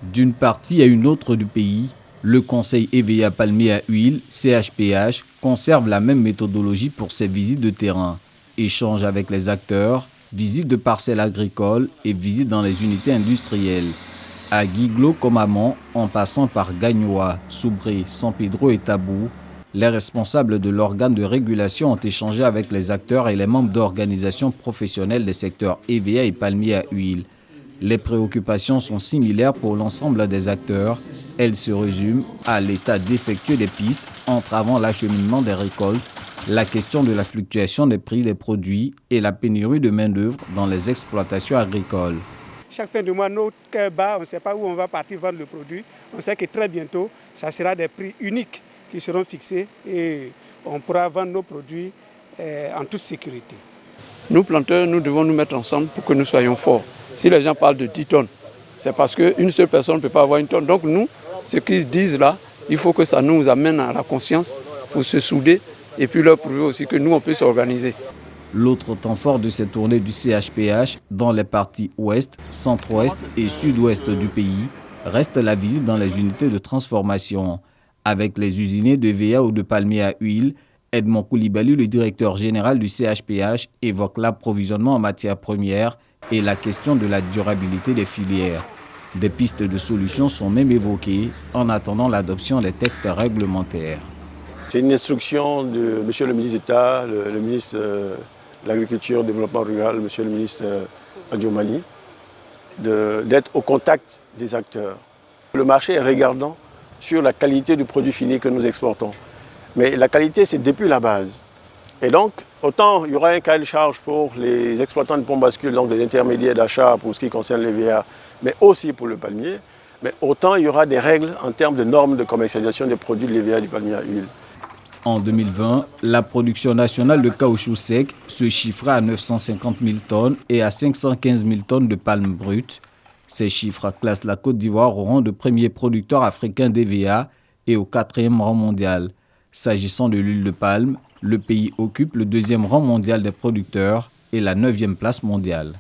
D'une partie à une autre du pays, le Conseil EVA Palmier à Huile, CHPH, conserve la même méthodologie pour ses visites de terrain. Échange avec les acteurs, visites de parcelles agricoles et visites dans les unités industrielles. À Guiglo comme Amont, en passant par Gagnoa, Soubré, San Pedro et Tabou, les responsables de l'organe de régulation ont échangé avec les acteurs et les membres d'organisations professionnelles des secteurs EVA et palmier à huile. Les préoccupations sont similaires pour l'ensemble des acteurs. Elles se résument à l'état d'effectuer des pistes entravant l'acheminement des récoltes, la question de la fluctuation des prix des produits et la pénurie de main-d'œuvre dans les exploitations agricoles. Chaque fin de mois, notre cœur bat, on ne sait pas où on va partir vendre le produit. On sait que très bientôt, ça sera des prix uniques qui seront fixés et on pourra vendre nos produits en toute sécurité. Nous, planteurs, nous devons nous mettre ensemble pour que nous soyons forts. Si les gens parlent de 10 tonnes, c'est parce qu'une seule personne ne peut pas avoir une tonne. Donc nous, ce qu'ils disent là, il faut que ça nous amène à la conscience pour se souder et puis leur prouver aussi que nous, on peut s'organiser. L'autre temps fort de cette tournée du CHPH dans les parties ouest, centre-ouest et sud-ouest du pays reste la visite dans les unités de transformation. Avec les usiniers de VA ou de palmier à huile, Edmond Koulibaly, le directeur général du CHPH, évoque l'approvisionnement en matières premières et la question de la durabilité des filières. Des pistes de solutions sont même évoquées en attendant l'adoption des textes réglementaires. C'est une instruction de M. le ministre d'État, le ministre de l'Agriculture et du Développement rural, M. le ministre Adjomani, d'être au contact des acteurs. Le marché est regardant sur la qualité du produit fini que nous exportons. Mais la qualité, c'est depuis la base. Et donc, autant il y aura un cahier de charge pour les exploitants de pommes bascule, donc des intermédiaires d'achat pour ce qui concerne les VA, mais aussi pour le palmier, mais autant il y aura des règles en termes de normes de commercialisation des produits de l'EVA et du palmier à huile. En 2020, la production nationale de caoutchouc sec se chiffra à 950 000 tonnes et à 515 000 tonnes de palmes brutes. Ces chiffres classent la Côte d'Ivoire au rang de premier producteur africain d'EVA et au 4e rang mondial. S'agissant de l'huile de palme, le pays occupe le 2e rang mondial des producteurs et la 9e place mondiale.